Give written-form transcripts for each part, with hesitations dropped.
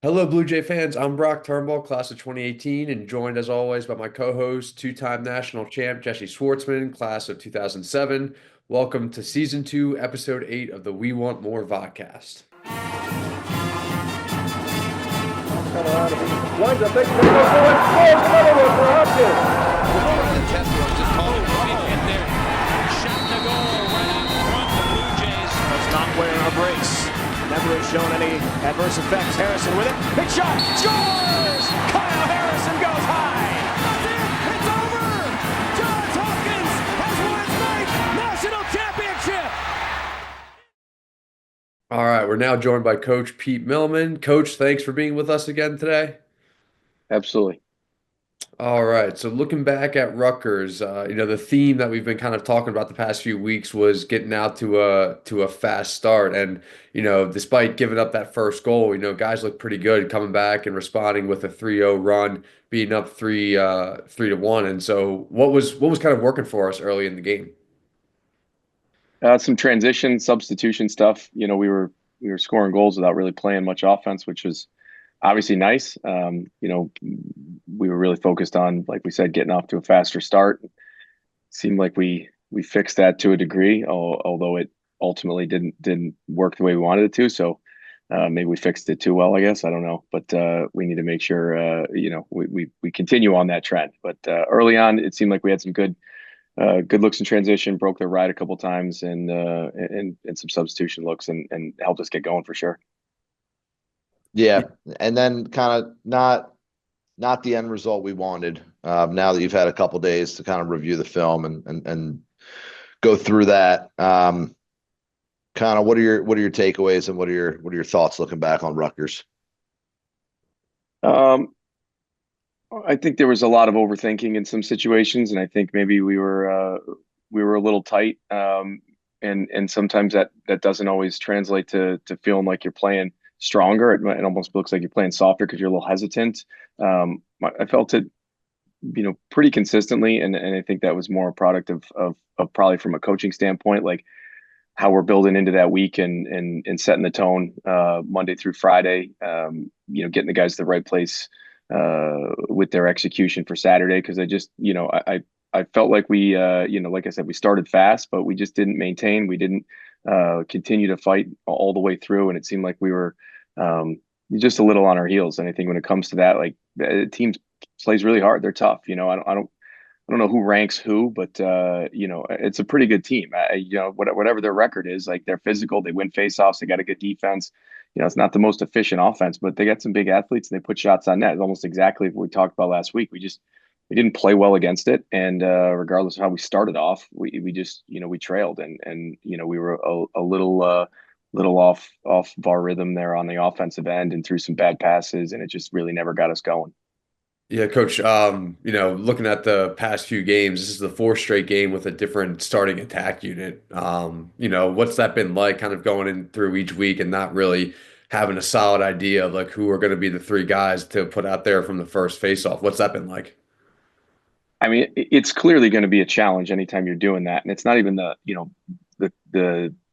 Hello, Blue Jay fans. I'm Brock Turnbull, class of 2018, and joined as always by my co-host, two-time national champ Jesse Schwartzman, class of 2007. Welcome to season 2, episode 8 of the We Want More Vodcast. Winds up, takes it, goes forward, scores another one for Hopkins. The test was just called it right in there. Shot the goal right out in front. The Blue Jays does not wear a brace. Never has shown any adverse effects. Harrison with it. Big shot. Scores! Kyle Harrison goes high. That's it. It's over. Johns Hopkins has won its ninth national championship. All right, we're now joined by Coach Pete Millman. Coach, thanks for being with us again today. Absolutely. All right, so looking back at Rutgers, the theme that we've been kind of talking about the past few weeks was getting out to a fast start, and despite giving up that first goal, guys look pretty good coming back and responding with a 3-0 run, beating up 3-1. And so, what was kind of working for us early in the game? Some transition, substitution stuff. We were scoring goals without really playing much offense, which was obviously nice. We were really focused on, like we said, getting off to a faster start. Seemed like we fixed that to a degree, although it ultimately didn't work the way we wanted it to. So maybe we fixed it too well, I guess. I don't know, but we need to make sure we continue on that trend. But early on, it seemed like we had some good looks in transition, broke their ride a couple times, and some substitution looks, and helped us get going for sure. Yeah, and then kind of not the end result we wanted. Now that you've had a couple days to kind of review the film and go through that, kind of what are your takeaways and what are your thoughts looking back on Rutgers? I think there was a lot of overthinking in some situations, and I think maybe we were a little tight, and sometimes that doesn't always translate to feeling like you're playing stronger. It almost looks like you're playing softer because you're a little hesitant. I felt it, pretty consistently, and I think that was more a product of probably from a coaching standpoint, like how we're building into that week and setting the tone Monday through Friday. Getting the guys to the right place with their execution for Saturday, because I felt like we like I said, we started fast, but we just didn't maintain. We didn't continue to fight all the way through, and it seemed like we were just a little on our heels. And I think when it comes to that, like, the team plays really hard. They're tough. I don't know who ranks who, but it's a pretty good team. Whatever their record is, like, they're physical. They win faceoffs. They got a good defense. It's not the most efficient offense, but they got some big athletes and they put shots on net. It's almost exactly what we talked about last week. We didn't play well against it, and regardless of how we started off, we just we trailed, and we were a little off of our rhythm there on the offensive end, and threw some bad passes, and it just really never got us going. Yeah, Coach, looking at the past few games, this is the fourth straight game with a different starting attack unit. What's that been like, kind of going in through each week and not really having a solid idea of like who are going to be the three guys to put out there from the first faceoff? What's that been like? I mean, it's clearly going to be a challenge anytime you're doing that, and it's not even the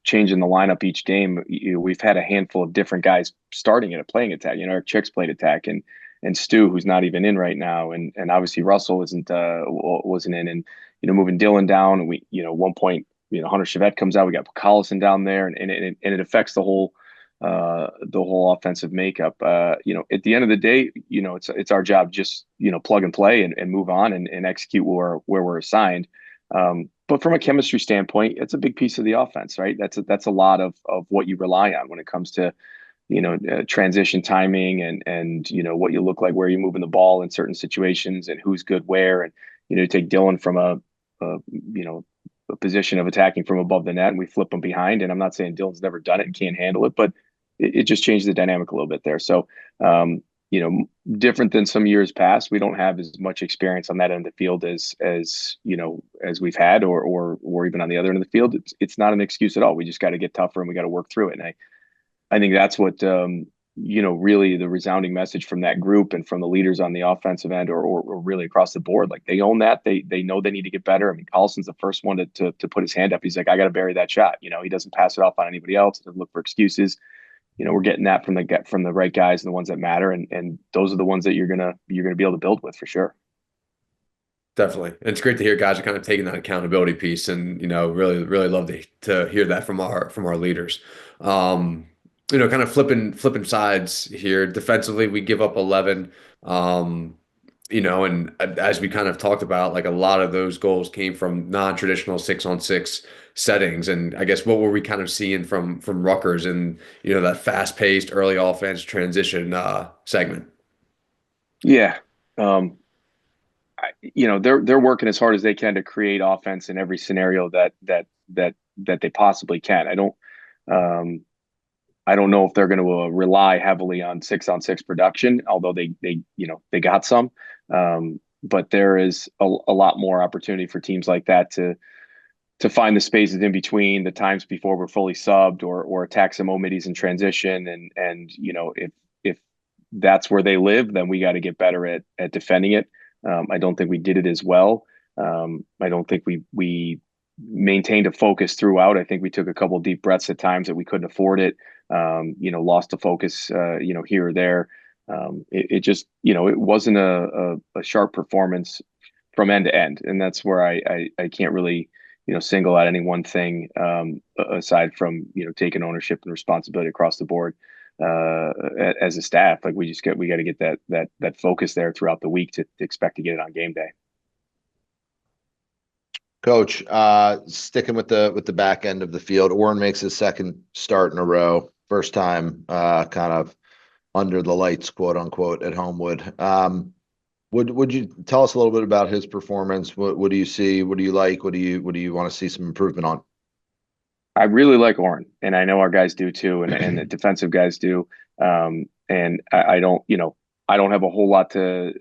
change in the lineup each game. We've had a handful of different guys starting it, playing attack. Eric Chick's played attack, and Stu, who's not even in right now, and obviously Russell wasn't in, and moving Dylan down, and we one point Hunter Chevette comes out, we got Collison down there, and it affects the whole offensive makeup. At the end of the day, it's our job, just plug and play and move on and execute where we're assigned. But from a chemistry standpoint, it's a big piece of the offense, right? That's a lot of what you rely on when it comes to transition timing and what you look like, where you're moving the ball in certain situations, and who's good where. And take Dylan from a position of attacking from above the net, and we flip him behind. And I'm not saying Dylan's never done it and can't handle it, but it just changed the dynamic a little bit there. So different than some years past, we don't have as much experience on that end of the field as we've had, or even on the other end of the field. It's not an excuse at all. We just got to get tougher, and we got to work through it. And I think that's what really the resounding message from that group and from the leaders on the offensive end, or really across the board. Like, they own that. They know they need to get better. I mean, Collison's the first one to put his hand up. He's like, I got to bury that shot. He doesn't pass it off on anybody else. Doesn't look for excuses. we're getting that from the right guys and the ones that matter, and those are the ones that you're gonna be able to build with for sure. Definitely. And it's great to hear guys are kind of taking that accountability piece and, really, really love to hear that from our leaders. Um, kind of flipping sides here. Defensively, we give up 11. Um, and as we kind of talked about, like a lot of those goals came from non-traditional 6-on-6 settings. And I guess what were we kind of seeing from Rutgers and, that fast-paced early offense transition segment? Yeah. They're working as hard as they can to create offense in every scenario that they possibly can. Um, I don't know if they're going to rely heavily on 6-on-6 production, although they got some. But there is a lot more opportunity for teams like that to find the spaces in between, the times before we're fully subbed, or attack some middies in transition. And if that's where they live, then we got to get better at defending it. I don't think we did it as well. I don't think we maintained a focus throughout. I think we took a couple deep breaths at times that we couldn't afford it. Lost the focus, here or there. It just, it wasn't a sharp performance from end to end, and that's where I can't really, single out any one thing, aside from, taking ownership and responsibility across the board, as a staff. Like we got to get that focus there throughout the week to expect to get it on game day. Coach, sticking with the back end of the field, Orrin makes his second start in a row, first time kind of under the lights, quote unquote, at Homewood. Would you tell us a little bit about his performance? What do you see? What do you like? What do you want to see some improvement on? I really like Orrin, and I know our guys do too, and the defensive guys do. And I don't, I don't have a whole lot to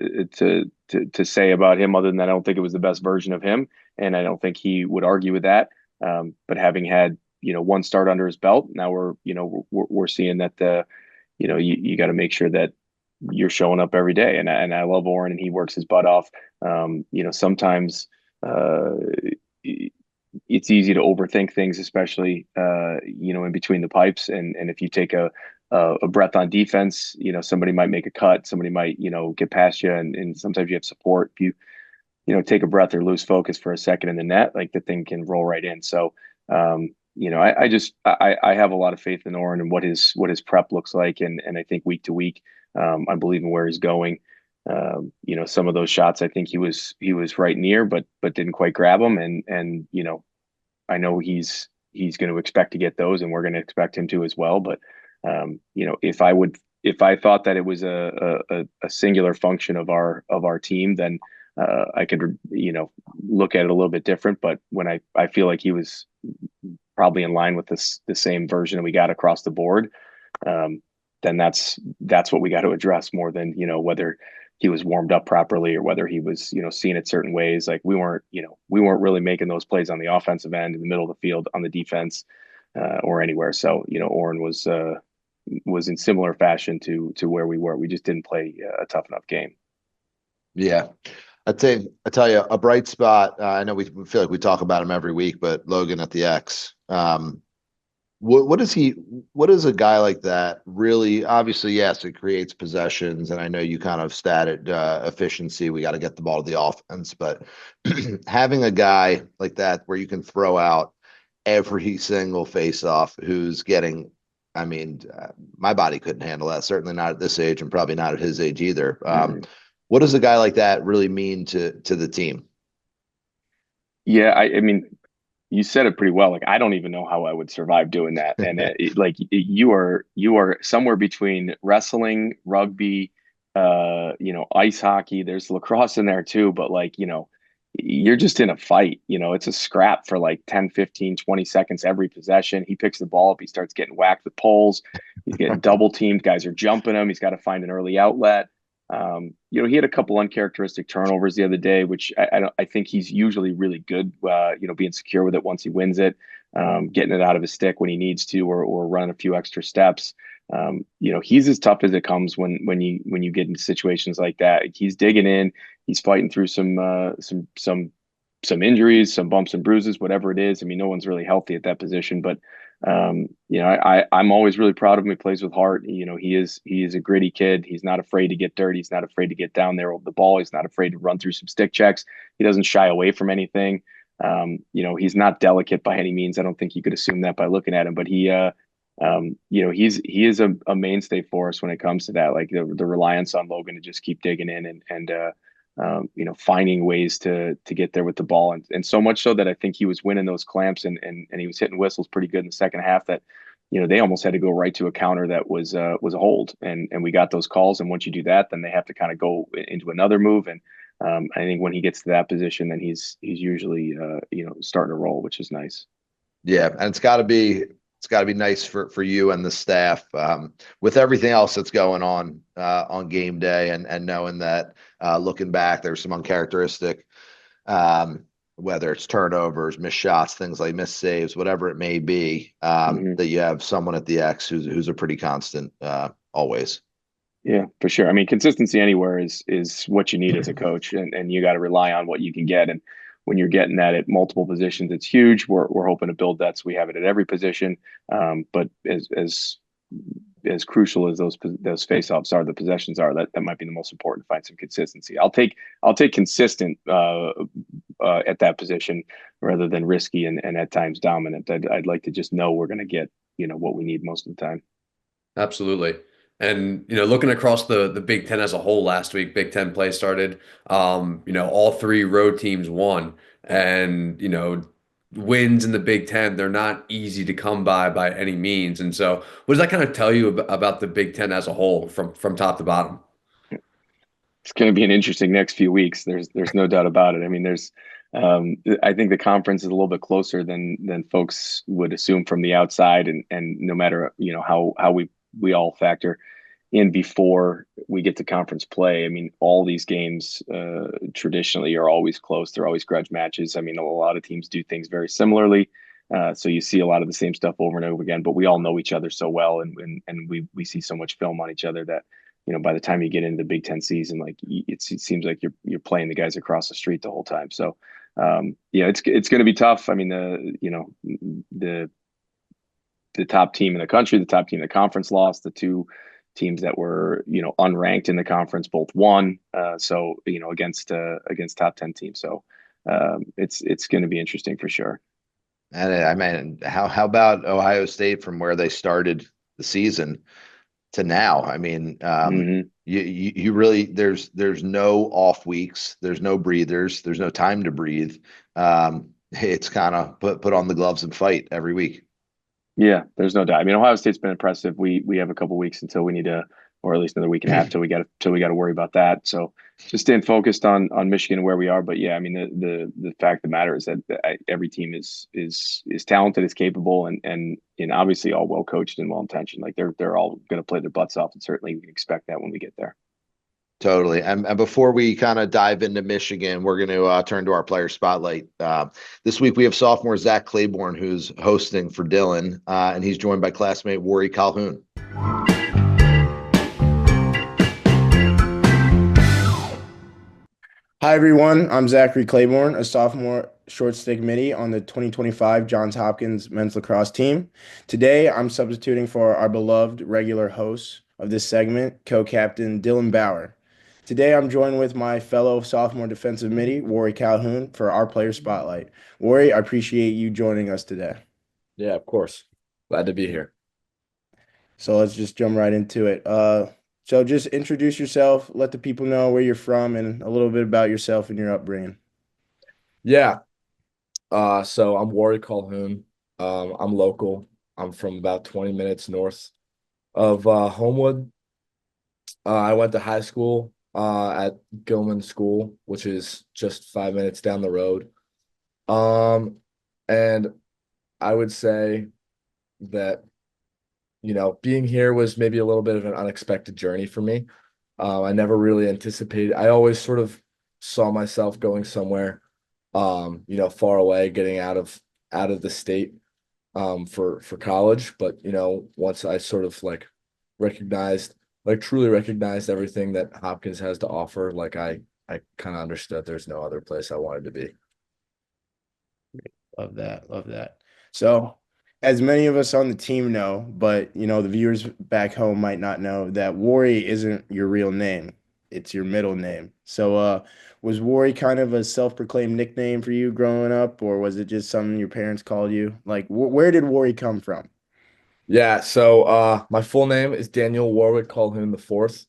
say about him other than that I don't think it was the best version of him, and I don't think he would argue with that. But having had, one start under his belt, now we're seeing that you got to make sure that you're showing up every day, and I love Orrin, and he works his butt off. Sometimes it's easy to overthink things, especially in between the pipes. And if you take a breath on defense, somebody might make a cut, somebody might get past you, and sometimes you have support. If you take a breath or lose focus for a second in the net, like the thing can roll right in. So I have a lot of faith in Orrin and what his prep looks like, and I think week to week, I believe in where he's going. Some of those shots I think he was right near, but didn't quite grab them, and I know he's going to expect to get those, and we're going to expect him to as well. But if I thought that it was a singular function of our team, then I could look at it a little bit different. But when I feel like he was probably in line with the same version that we got across the board, then that's what we got to address more than whether he was warmed up properly or whether he was seen it certain ways. Like we weren't really making those plays on the offensive end, in the middle of the field, on the defense, or anywhere. So Orrin was in similar fashion to where we were. We just didn't play a tough enough game. Yeah. I tell you, a bright spot. I know we feel like we talk about him every week, but Logan at the X. What is a guy like that really? Obviously, yes, it creates possessions, and I know you kind of statted efficiency. We got to get the ball to the offense, but having a guy like that where you can throw out every single face-off, who's getting, I mean, my body couldn't handle that. Certainly not at this age, and probably not at his age either. What does a guy like that really mean to the team? Yeah, I mean, you said it pretty well. Like, I don't even know how I would survive doing that. And you are somewhere between wrestling, rugby, ice hockey. There's lacrosse in there too, but you're just in a fight. It's a scrap for like 10, 15, 20 seconds every possession. He picks the ball up, he starts getting whacked with poles. He's getting double teamed. Guys are jumping him. He's got to find an early outlet. He had a couple uncharacteristic turnovers the other day, which I think he's usually really good, being secure with it once he wins it, getting it out of his stick when he needs to, or run a few extra steps. He's as tough as it comes when you get into situations like that. He's digging in, he's fighting through some injuries, some bumps and bruises, whatever it is. I mean, no one's really healthy at that position, but I'm always really proud of him. He plays with heart. He is a gritty kid. He's not afraid to get dirty. He's not afraid to get down there over the ball. He's not afraid to run through some stick checks. He doesn't shy away from anything. He's not delicate by any means. I don't think you could assume that by looking at him, but he is a mainstay for us when it comes to that. Like the reliance on Logan to just keep digging in and finding ways to get there with the ball, and so much so that I think he was winning those clamps and he was hitting whistles pretty good in the second half. That they almost had to go right to a counter that was a hold, and we got those calls. And once you do that, then they have to kind of go into another move. And I think when he gets to that position, then he's usually starting to roll, which is nice. Yeah, and it's got to be nice for you and the staff, with everything else that's going on game day, and knowing that, looking back, there's some uncharacteristic, whether it's turnovers, missed shots, things like missed saves, whatever it may be, that you have someone at the X who's a pretty constant, always. Yeah, for sure. I mean, consistency anywhere is what you need as a coach, and you got to rely on what you can get. And when you're getting that at multiple positions, it's huge. We're hoping to build that so we have it at every position. But as crucial as those faceoffs are, the possessions are, that might be the most important to find some consistency. I'll take consistent at that position rather than risky and at times dominant. I'd like to just know we're going to get what we need most of the time. Absolutely. And looking across the Big Ten as a whole last week, Big Ten play started. All three road teams won, and wins in the Big Ten, they're not easy to come by any means. And so, what does that kind of tell you about the Big Ten as a whole, from top to bottom? It's going to be an interesting next few weeks. There's no doubt about it. I mean, I think the conference is a little bit closer than folks would assume from the outside, and no matter how we all factor in before we get to conference play. I mean, all these games traditionally are always close. They're always grudge matches. I mean, a lot of teams do things very similarly. So you see a lot of the same stuff over and over again, but we all know each other so well, and we see so much film on each other that by the time you get into the Big Ten season, like it seems like you're playing the guys across the street the whole time. So it's going to be tough. I mean, the top team in the country, the top team in the conference lost. The two teams that were unranked in the conference both won. So against top 10 teams. So it's going to be interesting for sure. And I mean, how about Ohio State from where they started the season to now? I mean, you really, there's no off weeks, there's no breathers, there's no time to breathe. It's kind of put on the gloves and fight every week. Yeah, there's no doubt. I mean, Ohio State's been impressive. We have a couple weeks until we need to, or at least another week and a half till we got to worry about that. So just staying focused on Michigan and where we are. But yeah, I mean, the fact of the matter is that every team is talented, is capable, and obviously all well coached and well intentioned. Like they're all going to play their butts off, and certainly we can expect that when we get there. Totally. And before we kind of dive into Michigan, we're going to turn to our player spotlight. This week we have sophomore Zach Claiborne, who's hosting for Dylan, and he's joined by classmate Rory Calhoun. Hi, everyone. I'm Zachary Claiborne, a sophomore short stick midi on the 2025 Johns Hopkins men's lacrosse team. Today, I'm substituting for our beloved regular host of this segment, co-captain Dylan Bauer. Today, I'm joined with my fellow sophomore defensive midi, Rory Calhoun, for our player spotlight. Rory, I appreciate you joining us today. Yeah, of course. Glad to be here. So let's just jump right into it. So just introduce yourself, let the people know where you're from, and a little bit about yourself and your upbringing. Yeah. So I'm Rory Calhoun. I'm local. I'm from about 20 minutes north of Homewood. I went to high school at Gilman School, which is just 5 minutes down the road. And I would say that, being here was maybe a little bit of an unexpected journey for me. I never really anticipated. I always sort of saw myself going somewhere, far away, getting out of the state for college. But, once I sort of truly recognized everything that Hopkins has to offer, I kind of understood there's no other place I wanted to be. Love that. Love that. So as many of us on the team know, but the viewers back home might not know that Worry isn't your real name. It's your middle name. So, was Worry kind of a self-proclaimed nickname for you growing up, or was it just something your parents called you? Like, where did Worry come from? Yeah, so my full name is Daniel Warwick, call him the fourth.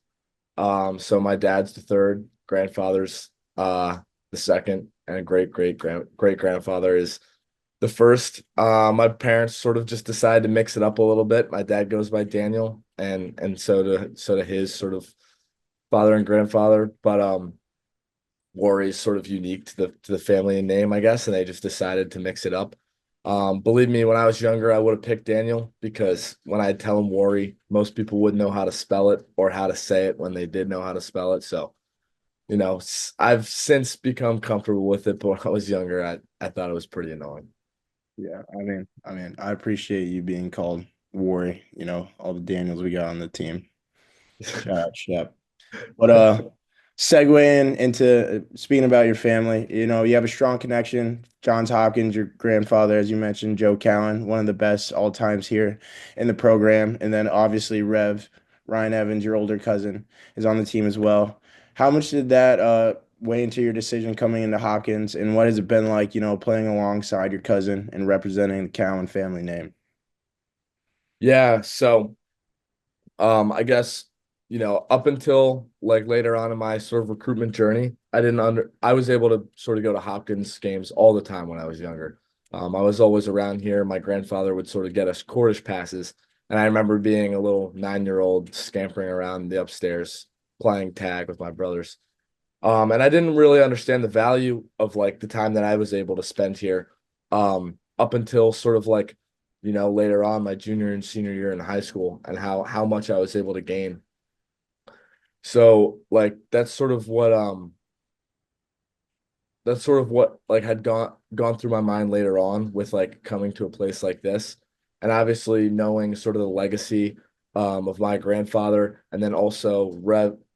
So my dad's the third, grandfather's the second, and great grandfather is the first. My parents sort of just decided to mix it up a little bit. My dad goes by Daniel, and so to his sort of father and grandfather, but Worry is sort of unique to the family name, I guess, and they just decided to mix it up. Believe me, when I was younger, I would have picked Daniel because when I tell him Worry, most people wouldn't know how to spell it or how to say it when they did know how to spell it. So, I've since become comfortable with it, but when I was younger, I thought it was pretty annoying. Yeah, I mean, I appreciate you being called Worry. All the Daniels we got on the team. Shout out, Shep. But segueing into speaking about your family, you have a strong connection. Johns Hopkins, your grandfather, as you mentioned, Joe Cowan, one of the best all times here in the program. And then obviously Ryan Evans, your older cousin, is on the team as well. How much did that weigh into your decision coming into Hopkins? And what has it been like, playing alongside your cousin and representing the Cowan family name? Yeah, so I guess, up until like later on in my sort of recruitment journey, I was able to sort of go to Hopkins games all the time when I was younger. I was always around here. My grandfather would sort of get us Cordish passes. And I remember being a little 9-year-old scampering around the upstairs playing tag with my brothers. And I didn't really understand the value of like the time that I was able to spend here, up until sort of like, later on my junior and senior year in high school and how much I was able to gain. So like that's sort of what like had gone through my mind later on with like coming to a place like this. And obviously knowing sort of the legacy of my grandfather and then also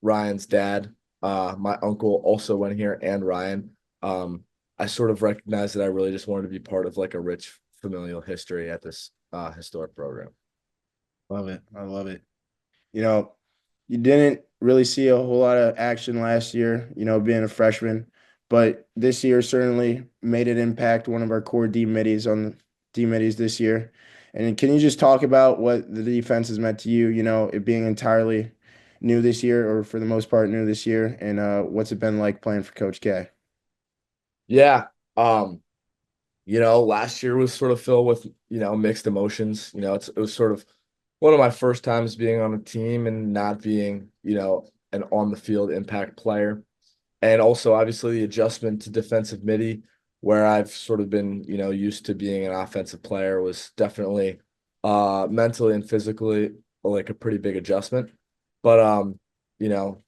Ryan's dad, my uncle also went here and Ryan. I sort of recognized that I really just wanted to be part of like a rich familial history at this historic program. Love it. I love it. You know, you didn't really see a whole lot of action last year, being a freshman, but this year certainly made an impact. One of our core D middies on the D middies this year. And can you just talk about what the defense has meant to you, it being entirely new this year, or for the most part new this year, and what's it been like playing for Coach K? Yeah. Um, last year was sort of filled with, mixed emotions. It was sort of one of my first times being on a team and not being, an on the field impact player. And also obviously the adjustment to defensive midi, where I've sort of been, used to being an offensive player was definitely mentally and physically like a pretty big adjustment. But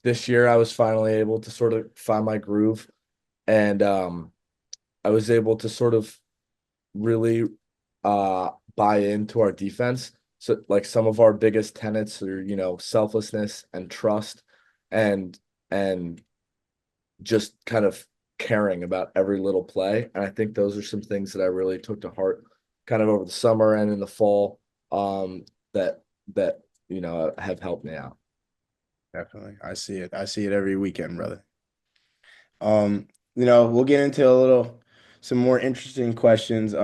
this year I was finally able to sort of find my groove and I was able to sort of really buy into our defense. So like some of our biggest tenets are, selflessness and trust and and just kind of caring about every little play. And I think those are some things that I really took to heart kind of over the summer and in the fall that that have helped me out. Definitely. I see it. I see it every weekend, brother. We'll get into some more interesting questions.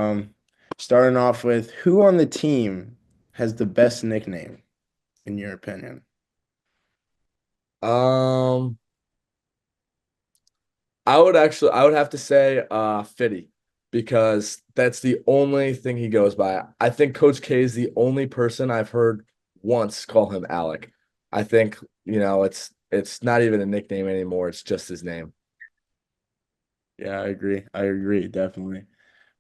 Starting off with who on the team has the best nickname, in your opinion? Um I would have to say Fitty because that's the only thing he goes by. I think Coach K is the only person I've heard once call him Alec. I think, it's not even a nickname anymore, it's just his name. Yeah, I agree. I agree, definitely.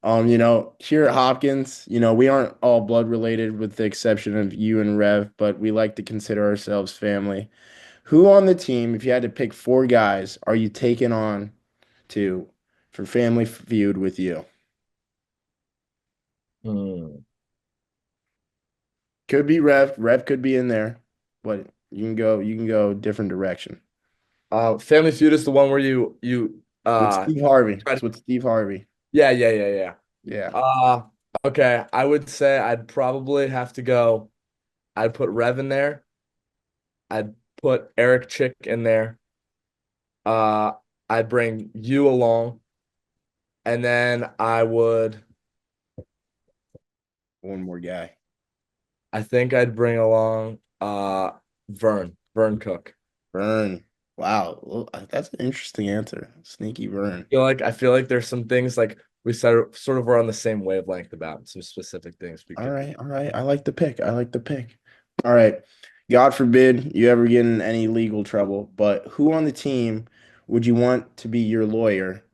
Here at Hopkins, we aren't all blood related with the exception of you and Rev, but we like to consider ourselves family. Who on the team, if you had to pick four guys, are you taking on to for Family Feud with you? Hmm. Could be Rev. Rev could be in there, but you can go different direction. Family Feud is the one where you With Steve Harvey. try It's to, with Steve Harvey. yeah. Yeah. Uh Okay, I would say I'd probably have to go. I'd put Rev in there. I'd put Eric Chick in there. Uh, I'd bring you along, and then One more guy. I think I'd bring along Vern Cook. Vern. Wow. Well, that's an interesting answer. Sneaky Vern. I feel like there's some things like we sort of were on the same wavelength about some specific things we All could. right. All right. I like the pick. I like the pick. All right. God forbid you ever get in any legal trouble, but who on the team would you want to be your lawyer,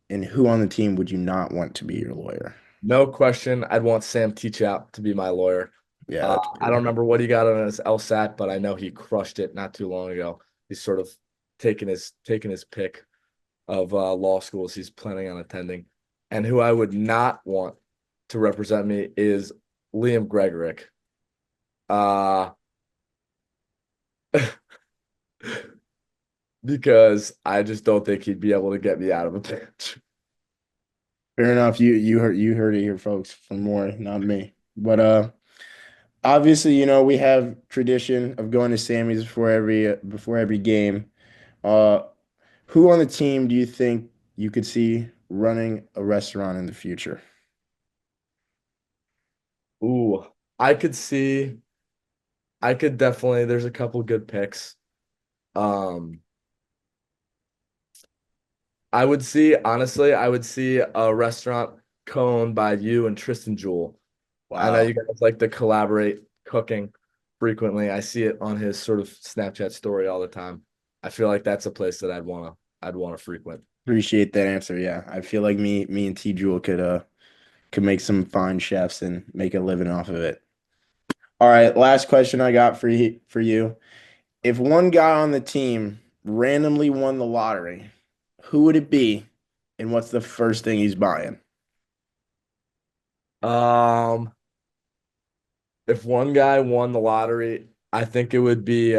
and who on the team would you not want to be your lawyer? No question, I'd want Sam Teachout to be my lawyer. Yeah, that's I don't pretty. remember what he got on his LSAT, but I know he crushed it not too long ago. He's sort of taken his pick of law schools he's planning on attending. And who I would not want to represent me is Liam Gregorick. Uh because I just don't think he'd be able to get me out of a pinch. Fair enough. You heard it here, folks, from more, not me. But obviously, we have tradition of going to Sammy's before every game. Uh, who on the team do you think you could see running a restaurant in the future? Ooh, I could see I could definitely there's a couple good picks. Um I would see a restaurant co-owned by you and Tristan Jewell. I know Wow. you guys like to collaborate cooking frequently. I see it on his sort of Snapchat story all the time. I feel like that's a place that I'd wanna frequent. Appreciate that answer. Yeah. I feel like me and T Jewel could make some fine chefs and make a living off of it. All right, last question I got for you. If one guy on the team randomly won the lottery, who would it be? And what's the first thing he's buying? Um, if one guy won the lottery, I think it would be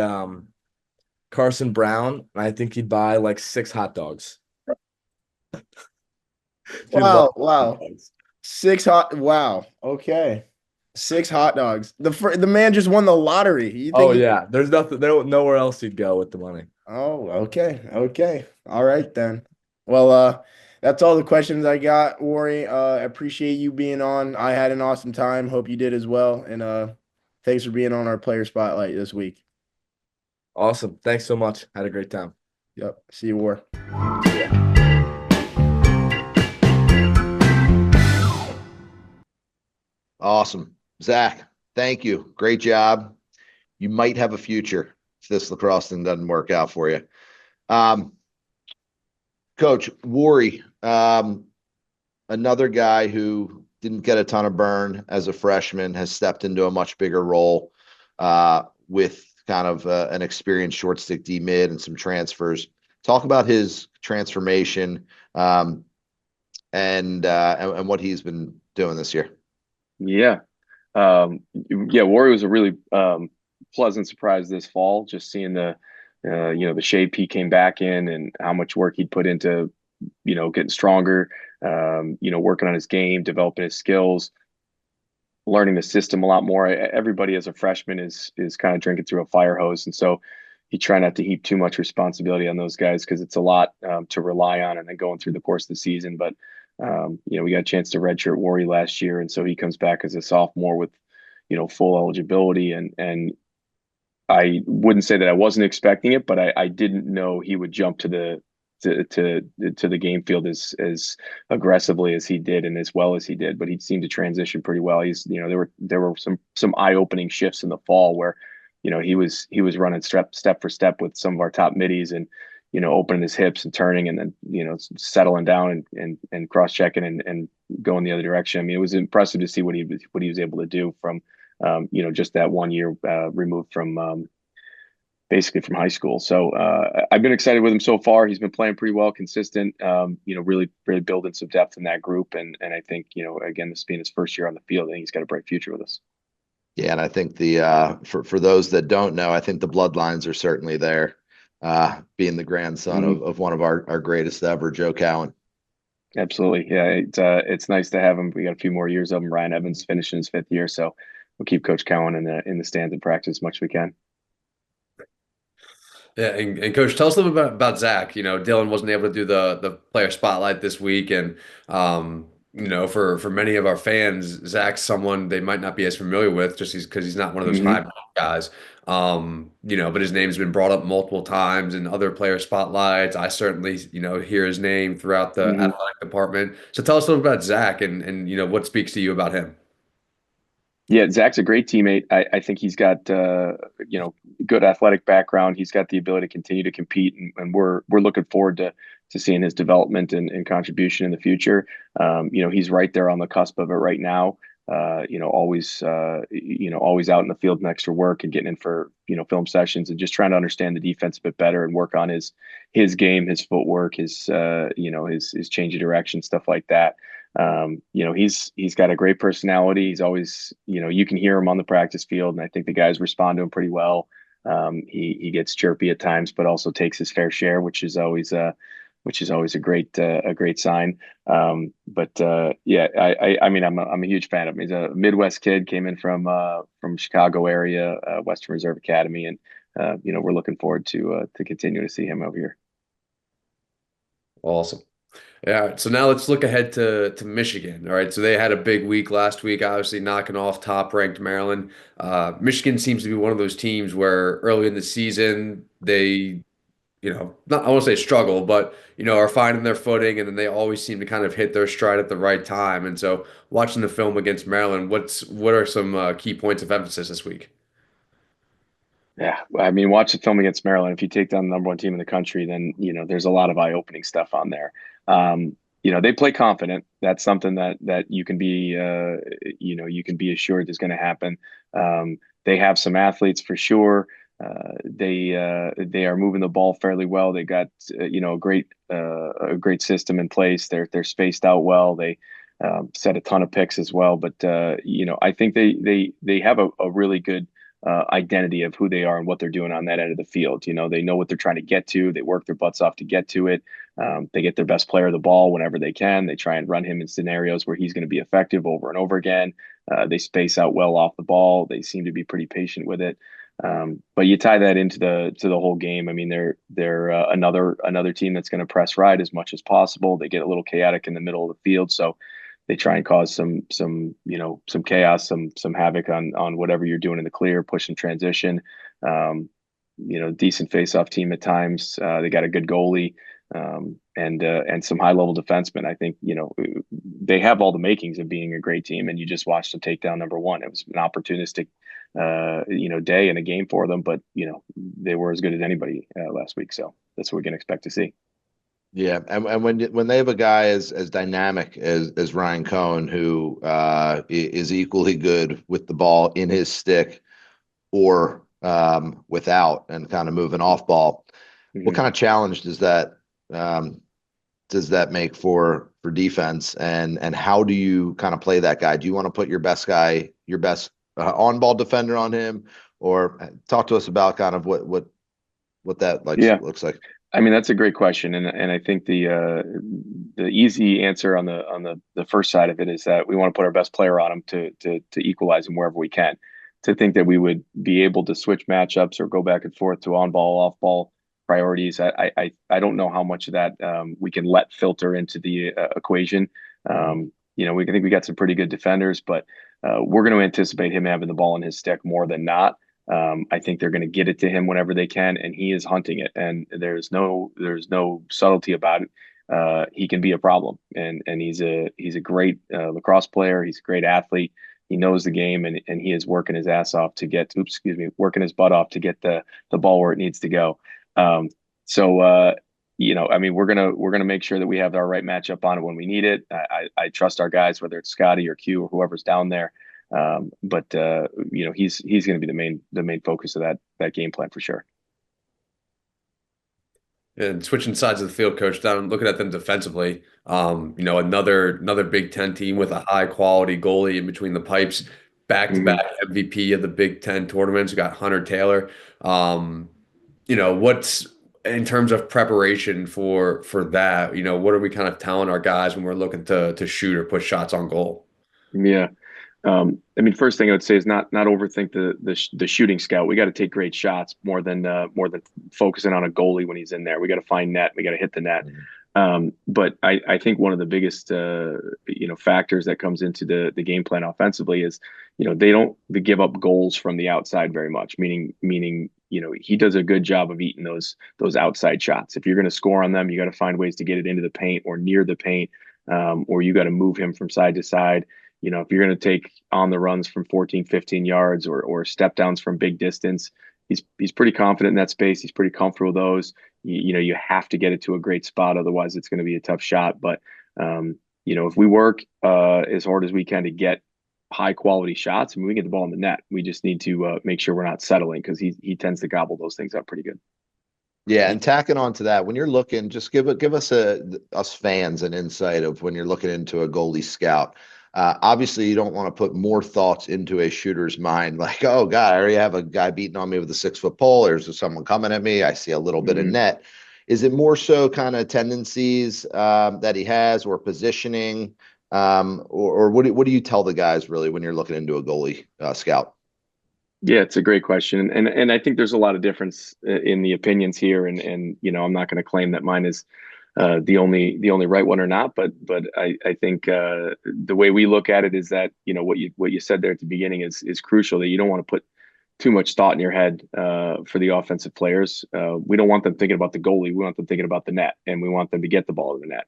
Carson Brown, and I think he'd buy like 6 hot dogs. He loves Wow, hot wow. dogs. Wow. Okay. 6 hot dogs. The man just won the lottery. You Oh think he yeah, there's nothing nowhere else he'd go with the money. Oh, okay. Okay. All right then. Well, that's all the questions I got, Worry. I appreciate you being on. I had an awesome time. Hope you did as well. And thanks for being on our player spotlight this week. Awesome. Thanks so much. Had a great time. Yep. See you, War. Awesome. Zach, thank you. Great job. You might have a future if this lacrosse thing doesn't work out for you. Um, Coach Worry, another guy who didn't get a ton of burn as a freshman, has stepped into a much bigger role with kind of an experienced short stick D mid and some transfers. Talk about his transformation and what he's been doing this year. Yeah. Yeah, Warrior was a really pleasant surprise this fall, just seeing the shape he came back in and how much work he'd put into, getting stronger, working on his game, developing his skills, learning the system a lot more. Everybody as a freshman is kind of drinking through a fire hose. And so you try not to heap too much responsibility on those guys because it's a lot to rely on and then going through the course of the season. But we got a chance to redshirt Worry last year, and so he comes back as a sophomore with, full eligibility. And I wouldn't say that I wasn't expecting it, but I didn't know he would jump to the game field as aggressively as he did and as well as he did. But he seemed to transition pretty well. There were some eye opening shifts in the fall where, he was running step for step with some of our top middies and, opening his hips and turning and then, settling down and cross checking and going the other direction. I mean, it was impressive to see what he was able to do from, just that 1 year removed from basically from high school. So I've been excited with him so far. He's been playing pretty well, consistent. Really, really building some depth in that group. And I think, again, this being his first year on the field, I think he's got a bright future with us. Yeah, and I think for those that don't know, I think the bloodlines are certainly there. Being the grandson of one of our greatest ever, Joe Cowan. Absolutely. Yeah, it's nice to have him. We got a few more years of him. Ryan Evans finishing his fifth year, so we'll keep Coach Cowan in the stands and practice as much as we can. Yeah, and Coach, tell us a little bit about Zach. Dylan wasn't able to do the player spotlight this week, and for many of our fans, Zach's someone they might not be as familiar with, just because he's not one of those Hmm. high guys. But his name's been brought up multiple times in other player spotlights. I certainly, hear his name throughout the Hmm. athletic department. So tell us a little about Zach and what speaks to you about him. Yeah, Zach's a great teammate. I think he's got good athletic background. He's got the ability to continue to compete, and we're looking forward to seeing his development and contribution in the future. He's right there on the cusp of it right now. Always out in the field and extra work and getting in for film sessions and just trying to understand the defense a bit better and work on his game, his footwork, his change of direction, stuff like that. He's got a great personality. He's always, you can hear him on the practice field, and I think the guys respond to him pretty well. He gets chirpy at times, but also takes his fair share, which is always a great sign. Yeah, I mean, I'm a huge fan of him. He's a Midwest kid, came in from Chicago area, Western Reserve Academy, and we're looking forward to continue to see him over here. Awesome. Yeah, so now let's look ahead to Michigan. All right, so they had a big week last week, obviously knocking off top-ranked Maryland. Michigan seems to be one of those teams where early in the season they, not I won't say struggle, but are finding their footing, and then they always seem to kind of hit their stride at the right time. And so, watching the film against Maryland, what are some key points of emphasis this week? Yeah, I mean, watch the film against Maryland. If you take down the number one team in the country, then there's a lot of eye-opening stuff on there. They play confident. That's something that you can be assured is going to happen. They have some athletes for sure. They are moving the ball fairly well. They got a great system in place. They're spaced out well. They set a ton of picks as well. But I think they have a really good identity of who they are and what they're doing on that end of the field. They know what they're trying to get to. They work their butts off to get to it. They get their best player the ball whenever they can. They try and run him in scenarios where he's going to be effective over and over again. They space out well off the ball. They seem to be pretty patient with it. But you tie that into the whole game. I mean, they're another team that's going to press ride as much as possible. They get a little chaotic in the middle of the field, so they try and cause some chaos, some havoc on whatever you're doing in the clear, push and transition. Decent face-off team at times. They got a good goalie, and some high-level defensemen. I think they have all the makings of being a great team, and you just watched them take down number one. It was an opportunistic day and a game for them, but they were as good as anybody last week. So that's what we can expect to see. Yeah, and when they have a guy as dynamic as Ryan Cohen, who is equally good with the ball in his stick or without, and kind of moving off ball, what kind of challenge does that make for defense, and how do you kind of play that guy? Do you want to put your best guy, your best on ball defender on him, or talk to us about kind of what that Yeah. looks like? I mean, that's a great question, and I think the easy answer on the first side of it is that we want to put our best player on him to equalize him wherever we can. To think that we would be able to switch matchups or go back and forth to on ball, off ball priorities, I don't know how much of that we can let filter into the equation. We think we got some pretty good defenders, but we're going to anticipate him having the ball in his stick more than not. I think they're going to get it to him whenever they can, and he is hunting it. And there's no subtlety about it. He can be a problem, and he's a great lacrosse player. He's a great athlete. He knows the game, and he is working his ass off to get. Working his butt off to get the ball where it needs to go. So I mean, we're gonna make sure that we have our right matchup on it when we need it. I trust our guys, whether it's Scotty or Q or whoever's down there. But he's going to be the main focus of that game plan for sure. And switching sides of the field, coach, down looking at them defensively, another Big Ten team with a high quality goalie in between the pipes, back to Mm-hmm. back MVP of the Big Ten tournaments. We got Hunter Taylor. What's in terms of preparation for that, what are we kind of telling our guys when we're looking to shoot or put shots on goal? Yeah. I mean, first thing I would say is not overthink the shooting scout. We got to take great shots more than focusing on a goalie when he's in there. We got to find net. We got to hit the net. But I think one of the biggest factors that comes into the game plan offensively is they don't give up goals from the outside very much. Meaning he does a good job of eating those outside shots. If you're going to score on them, you got to find ways to get it into the paint or near the paint, or you got to move him from side to side. If you're going to take on the runs from 14, 15 yards or step downs from big distance, he's pretty confident in that space. He's pretty comfortable with those. You have to get it to a great spot. Otherwise, it's going to be a tough shot. But, if we work as hard as we can to get high quality shots, I mean, we get the ball in the net. We just need to make sure we're not settling because he tends to gobble those things up pretty good. Yeah, and tacking on to that, when you're looking, just give us us fans an insight of when you're looking into a goalie scout. Obviously, you don't want to put more thoughts into a shooter's mind, like, oh God, I already have a guy beating on me with a 6-foot pole. There's someone coming at me. I see a little bit of net. Is it more so kind of tendencies that he has, or positioning, or what do you tell the guys really when you're looking into a goalie scout? Yeah, it's a great question, and I think there's a lot of difference in the opinions here, and I'm not going to claim that mine is the only right one or not, but I think the way we look at it is that what you said there at the beginning is crucial, that you don't want to put too much thought in your head for the offensive players. We don't want them thinking about the goalie. We want them thinking about the net, and we want them to get the ball to the net.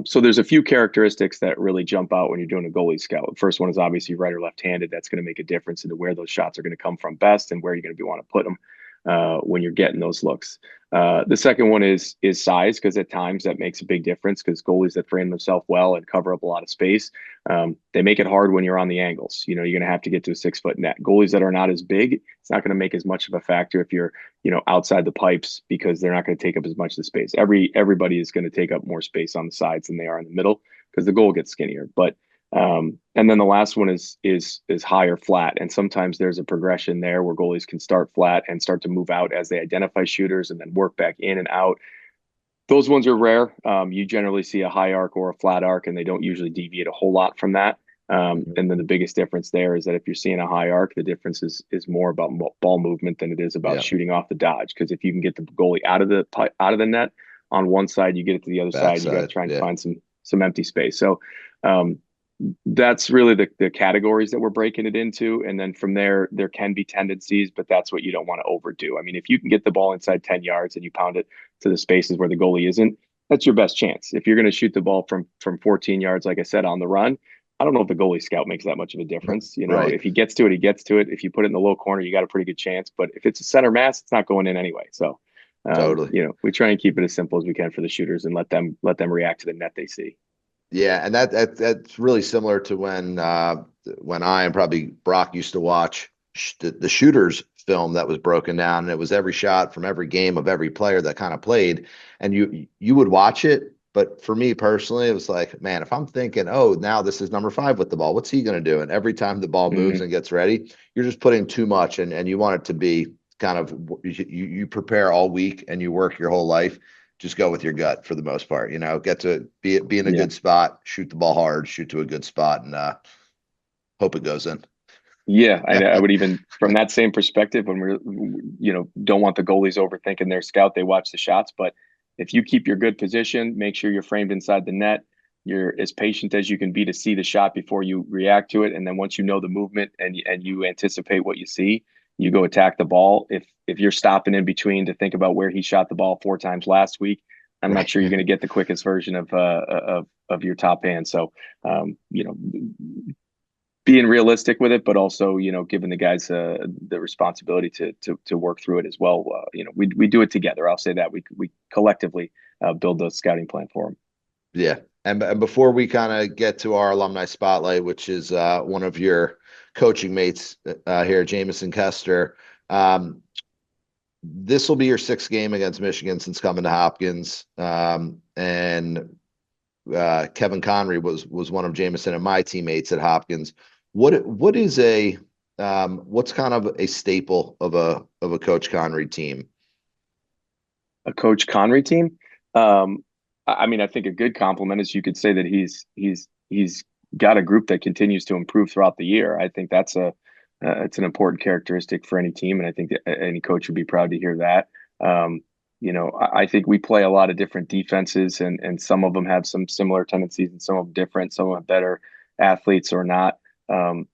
So there's a few characteristics that really jump out when you're doing a goalie scout. The first one is obviously right or left-handed. That's going to make a difference into where those shots are going to come from best and where you're going to want to put them when you're getting those looks. The second one is size, because at times that makes a big difference, because goalies that frame themselves well and cover up a lot of space, they make it hard when you're on the angles. You're going to have to get to a 6-foot net. Goalies that are not as big, it's not going to make as much of a factor if you're outside the pipes, because they're not going to take up as much of the space. Everybody is going to take up more space on the sides than they are in the middle, because the goal gets skinnier. But and then the last one is high or flat, and sometimes there's a progression there where goalies can start flat and start to move out as they identify shooters and then work back in and out. Those ones are rare. You generally see a high arc or a flat arc, and they don't usually deviate a whole lot from that. And then the biggest difference there is that if you're seeing a high arc, the difference is more about ball movement than it is about shooting off the dodge. Because if you can get the goalie out of the net on one side, you get it to the other side. You got to try and find some empty space. So that's really the categories that we're breaking it into. And then from there can be tendencies, but that's what you don't want to overdo. I mean, if you can get the ball inside 10 yards and you pound it to the spaces where the goalie isn't, that's your best chance. If you're going to shoot the ball from 14 yards, like I said, on the run, I don't know if the goalie scout makes that much of a difference. Right. If he gets to it, he gets to it. If you put it in the low corner, you got a pretty good chance. But if it's a center mass, it's not going in anyway. So, Totally. We try and keep it as simple as we can for the shooters and let them react to the net they see. Yeah, and that's really similar to when I and probably Brock used to watch the shooters film that was broken down, and it was every shot from every game of every player that kind of played, and you would watch it. But for me personally, it was like, man, if I'm thinking, oh, now this is number 5 with the ball, what's he going to do? And every time the ball moves and gets ready, you're just putting too much, and you want it to be kind of you prepare all week and you work your whole life. Just go with your gut for the most part, get to be in a good spot, shoot the ball hard, shoot to a good spot, and hope it goes in. Yeah, I would even, from that same perspective, when we're, don't want the goalies overthinking their scout, they watch the shots. But if you keep your good position, make sure you're framed inside the net, you're as patient as you can be to see the shot before you react to it. And then once you know the movement and you anticipate what you see, you go attack the ball. If you're stopping in between to think about where he shot the ball 4 times last week, I'm not sure you're going to get the quickest version of your top hand. So, being realistic with it, but also, giving the guys the responsibility to work through it as well. We do it together. I'll say that we collectively build the scouting plan for them. Yeah. And before we kind of get to our alumni spotlight, which is one of your coaching mates here, Jamison Kester, this will be your 6th game against Michigan since coming to Hopkins. And Kevin Conry was one of Jamison and my teammates at Hopkins. What is what's kind of a staple of a Coach Conry team? a Coach Connery team. I mean, I think a good compliment is you could say that he's got a group that continues to improve throughout the year. I think that's it's an important characteristic for any team, and I think that any coach would be proud to hear that. Um, I think we play a lot of different defenses, and some of them have some similar tendencies, and some of them different. Some have better athletes or not. Um,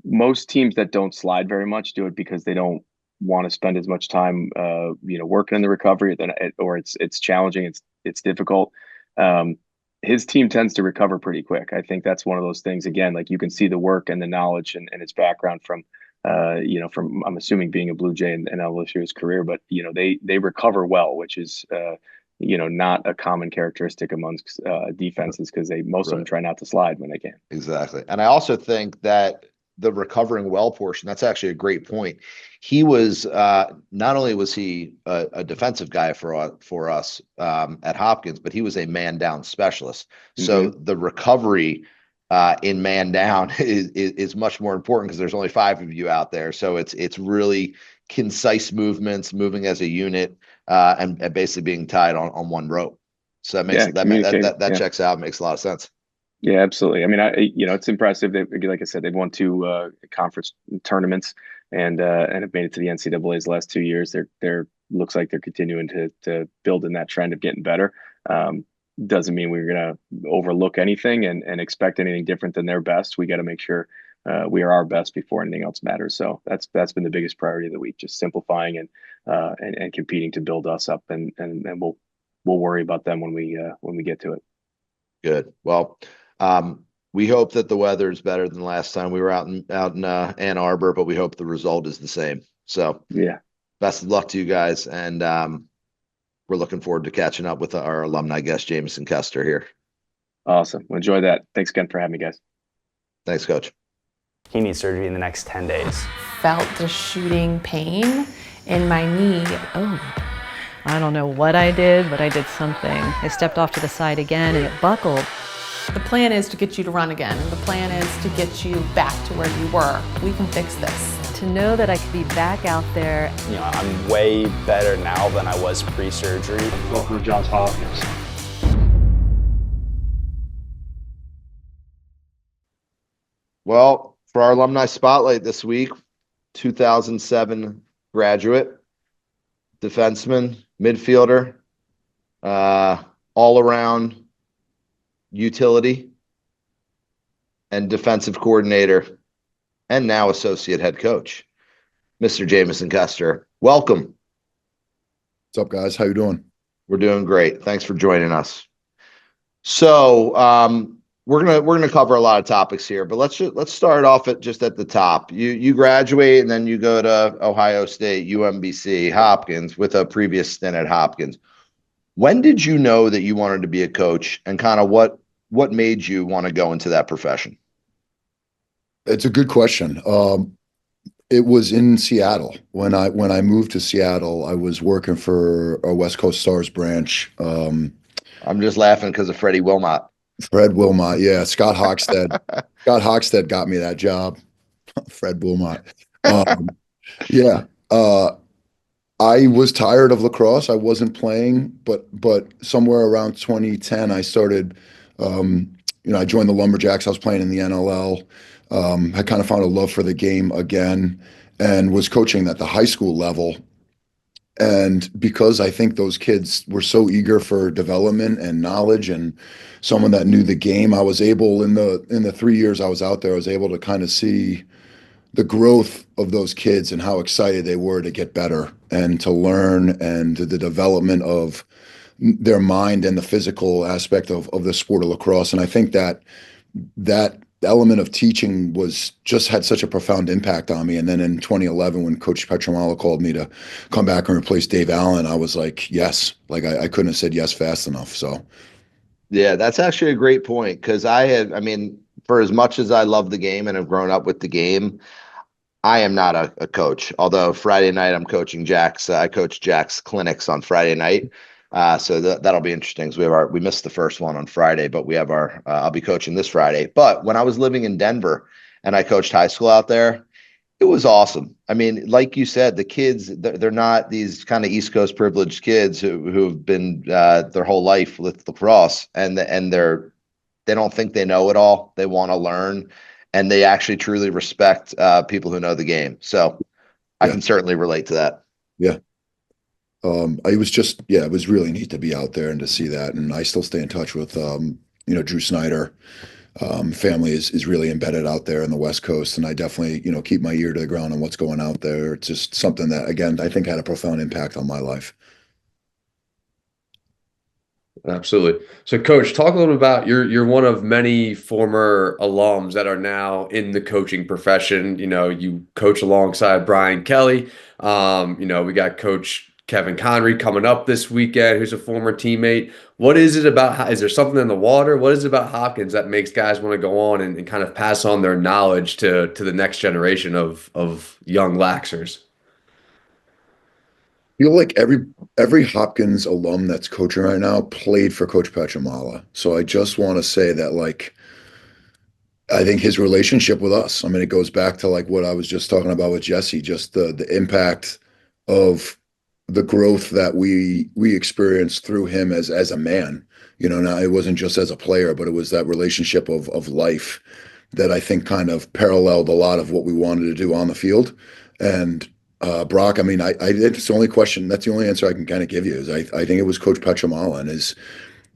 Most teams that don't slide very much do it because they don't want to spend as much time, working in the recovery, or it's challenging, it's difficult. Um, his team tends to recover pretty quick. I think that's one of those things. Again, like you can see the work and the knowledge and his background from, from I'm assuming being a Blue Jay and LSU's career, but they recover well, which is not a common characteristic amongst defenses because most of them try not to slide when they can. Exactly. And I also think that the recovering well portion, that's actually a great point. He was not only was he a defensive guy for us at Hopkins, but he was a man down specialist. So the recovery in man down is much more important because there's only 5 of you out there. So it's really concise movements, moving as a unit, and basically being tied on one rope. So that makes that checks out, makes a lot of sense. Yeah, absolutely. I mean, it's impressive that, like I said, they've won 2 conference tournaments and have made it to the NCAA's the last 2 years. They're looks like they're continuing to build in that trend of getting better. Doesn't mean we're going to overlook anything and expect anything different than their best. We got to make sure we are our best before anything else matters. So that's been the biggest priority of the week, just simplifying and competing to build us up, and we'll worry about them when we get to it. Good. Well, we hope that the weather is better than last time we were out in Ann Arbor, but we hope the result is the same. So yeah, best of luck to you guys, and we're looking forward to catching up with our alumni guest Jamison Kester here. Awesome. Well, enjoy that. Thanks again for having me, guys. Thanks, Coach. He needs surgery in the next 10 days. Felt the shooting pain in my knee. Oh, I don't know what I did, but I did something. I stepped off to the side again and it buckled. The plan is to get you to run again. The plan is to get you back to where you were. We can fix this. To know that I could be back out there. I'm way better now than I was pre-surgery. Welcome to Johns Hopkins. Well, for our alumni spotlight this week, 2007 graduate, defenseman, midfielder, all around utility, and defensive coordinator, and now associate head coach, Mr. Jamison Kester. Welcome. What's up, guys? How you doing? We're doing great. Thanks for joining us. So we're gonna cover a lot of topics here, but let's start off at the top. You graduate and then you go to Ohio State, UMBC, Hopkins, with a previous stint at Hopkins. When did you know that you wanted to be a coach, and kind of what made you want to go into that profession? It's a good question. It was in Seattle. When I moved to Seattle, I was working for a West Coast Stars branch. I'm just laughing because of Freddie Wilmot. Fred Wilmot, yeah. Scott Hockstead. Scott Hockstead got me that job. Fred Wilmot. Yeah. I was tired of lacrosse. I wasn't playing, but somewhere around 2010, I started. I joined the Lumberjacks. I was playing in the NLL. I kind of found a love for the game again, and was coaching at the high school level. And because I think those kids were so eager for development and knowledge and someone that knew the game, I was able in the 3 years I was out there, I was able to kind of see the growth of those kids and how excited they were to get better and to learn, and the development of their mind and the physical aspect of the sport of lacrosse. And I think that element of teaching had such a profound impact on me. And then in 2011, when Coach Petramala called me to come back and replace Dave Allen, I was like, yes, like I couldn't have said yes fast enough. So, yeah, that's actually a great point, because for as much as I love the game and have grown up with the game, I am not a coach. Although Friday night I'm coaching Jack's. I coach Jack's clinics on Friday night. So that'll be interesting. So we missed the first one on Friday, but we have I'll be coaching this Friday. But when I was living in Denver and I coached high school out there, It was awesome. I mean, like you said, the kids, they're not these kind of East Coast privileged kids who've been their whole life with lacrosse, and they don't think they know it all. They want to learn, and they actually truly respect people who know the game. So I Yeah. can certainly relate to that. Yeah. I was just, yeah, it was really neat to be out there and to see that. And I still stay in touch with, Drew Snyder. Family is really embedded out there in the West Coast. And I definitely, keep my ear to the ground on what's going out there. It's just something that, again, I think had a profound impact on my life. Absolutely. So, Coach, talk a little about you're one of many former alums that are now in the coaching profession. You coach alongside Brian Kelly. We got Coach Kevin Connery coming up this weekend, who's a former teammate. What is it about? Is there something in the water? What is it about Hopkins that makes guys want to go on and kind of pass on their knowledge to the next generation of young laxers? Feel like every Hopkins alum that's coaching right now played for Coach Petramala. So I just want to say that, like, I think his relationship with us, I mean, it goes back to like what I was just talking about with Jesse, just the impact of the growth that we experienced through him as a man. Now it wasn't just as a player, but it was that relationship of life that I think kind of paralleled a lot of what we wanted to do on the field. And Brock, I mean, it's the only question, that's the only answer I can kind of give you is I think it was Coach Petramala and his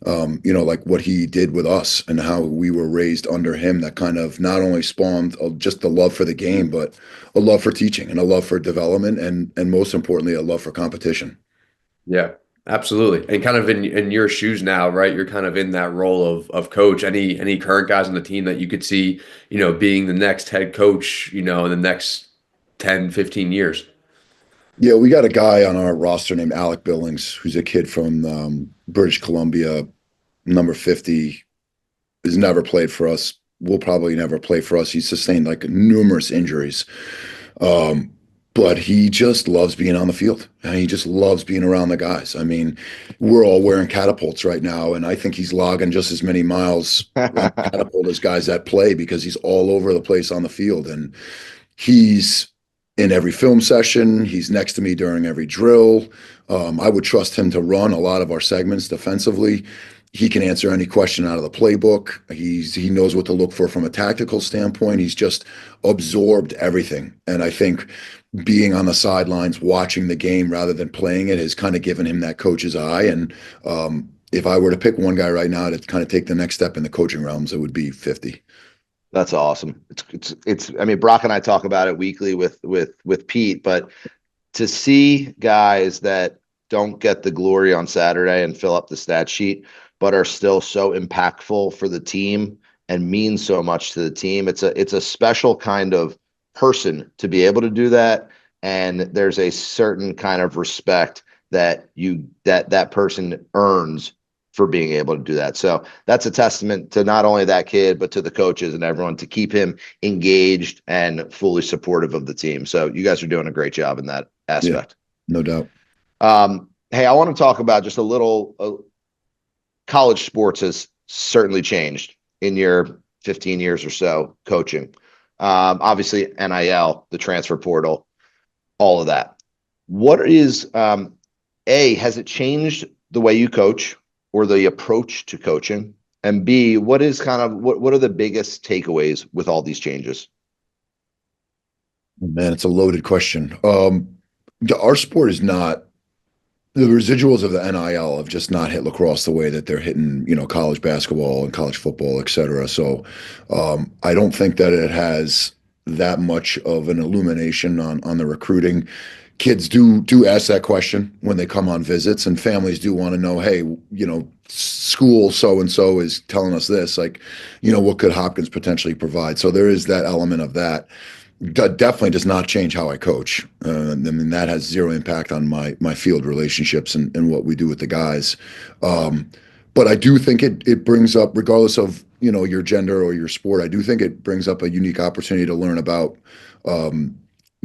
like what he did with us and how we were raised under him that kind of not only spawned just the love for the game, but a love for teaching and a love for development and most importantly, a love for competition. Yeah, absolutely. And kind of in your shoes now, right? You're kind of in that role of coach. Any current guys on the team that you could see, being the next head coach, in the next 10, 15 years? Yeah, we got a guy on our roster named Alec Billings, who's a kid from British Columbia, number 50, has never played for us, will probably never play for us. He's sustained like numerous injuries. But he just loves being on the field and he just loves being around the guys. I mean, we're all wearing catapults right now, and I think he's logging just as many miles on catapult as guys that play because he's all over the place on the field. And he's in every film session. He's next to me during every drill. I would trust him to run a lot of our segments defensively. He can answer any question out of the playbook. He knows what to look for from a tactical standpoint. He's just absorbed everything. And I think being on the sidelines, watching the game rather than playing it has kind of given him that coach's eye. And if I were to pick one guy right now to kind of take the next step in the coaching realms, it would be 50. That's awesome. It's I mean, Brock and I talk about it weekly with Pete, but to see guys that don't get the glory on Saturday and fill up the stat sheet, but are still so impactful for the team and mean so much to the team. It's a special kind of person to be able to do that. And there's a certain kind of respect that that person earns for being able to do that. So that's a testament to not only that kid, but to the coaches and everyone to keep him engaged and fully supportive of the team. So you guys are doing a great job in that aspect. Yeah, no doubt. Hey, I want to talk about just a little college sports has certainly changed in your 15 years or so coaching. Obviously NIL, the transfer portal, all of that. What is, has it changed the way you coach or the approach to coaching? And B, what is kind of, what are the biggest takeaways with all these changes? Man, it's a loaded question. Our sport is not, the residuals of the NIL have just not hit lacrosse the way that they're hitting, college basketball and college football, et cetera. So I don't think that it has that much of an illumination on the recruiting. Kids do ask that question when they come on visits, and families do want to know, hey, school so-and-so is telling us this, like, what could Hopkins potentially provide? So there is that element of that. That definitely does not change how I coach. I mean, that has zero impact on my field relationships and what we do with the guys. But I do think it brings up, regardless of, your gender or your sport, I do think it brings up a unique opportunity to learn about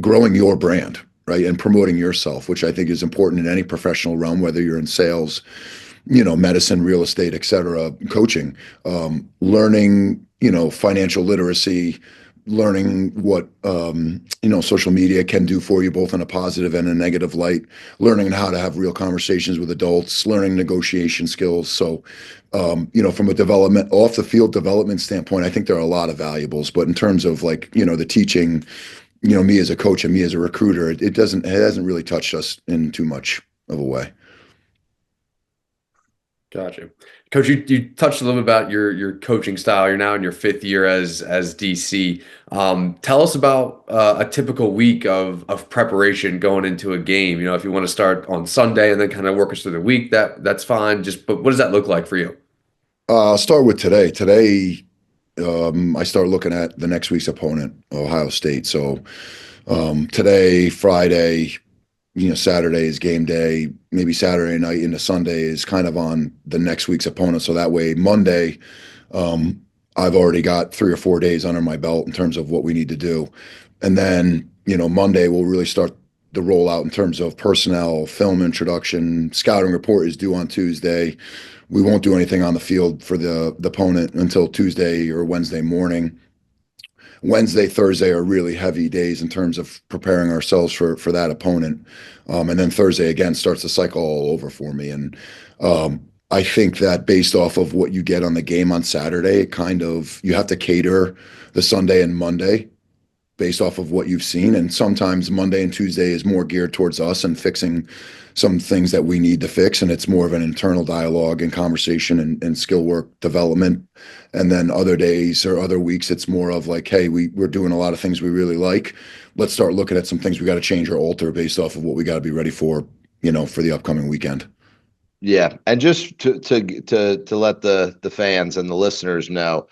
growing your brand, right? And promoting yourself, which I think is important in any professional realm, whether you're in sales, medicine, real estate, et cetera, coaching, learning, financial literacy, learning what social media can do for you, both in a positive and a negative light, learning how to have real conversations with adults, learning negotiation skills. So from a development off the field development standpoint, I think there are a lot of valuables. But in terms of the teaching, me as a coach and me as a recruiter, it hasn't really touched us in too much of a way. Gotcha. Coach, you touched a little bit about your coaching style. You're now in your 5th year as DC. Tell us about a typical week of preparation going into a game. If you want to start on Sunday and then kind of work us through the week, that's fine. But what does that look like for you? I'll start with today. Today, I start looking at the next week's opponent, Ohio State. So today, Friday, Saturday is game day. Maybe Saturday night into Sunday is kind of on the next week's opponent. So that way, Monday, I've already got 3 or 4 days under my belt in terms of what we need to do. And then, Monday we'll really start the rollout in terms of personnel, film introduction. Scouting report is due on Tuesday. We won't do anything on the field for the opponent until Tuesday or Wednesday morning. Wednesday, Thursday are really heavy days in terms of preparing ourselves for that opponent. And then Thursday again starts the cycle all over for me. And I think that based off of what you get on the game on Saturday, you have to cater the Sunday and Monday based off of what you've seen. And sometimes Monday and Tuesday is more geared towards us and fixing some things that we need to fix. And it's more of an internal dialogue and conversation and skill work development. And then other days or other weeks, it's more of like, hey, we're doing a lot of things we really like. Let's start looking at some things we got to change or alter based off of what we got to be ready for the upcoming weekend. Yeah, and just to let the fans and the listeners know,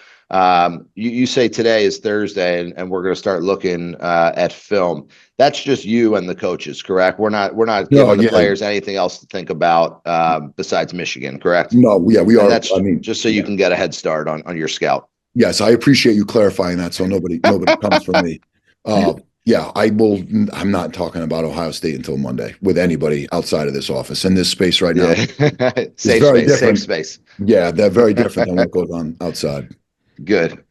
you say today is Thursday, and we're going to start looking at film. That's just you and the coaches, correct? We're not giving the players anything else to think about besides Michigan, correct? No, yeah, we are. That's just so you can get a head start on your scout. Yes, I appreciate you clarifying that, so nobody comes from me. Yeah, I will. I'm not talking about Ohio State until Monday with anybody outside of this office. In this space right now, safe space. Yeah, they're very different than what goes on outside. Good.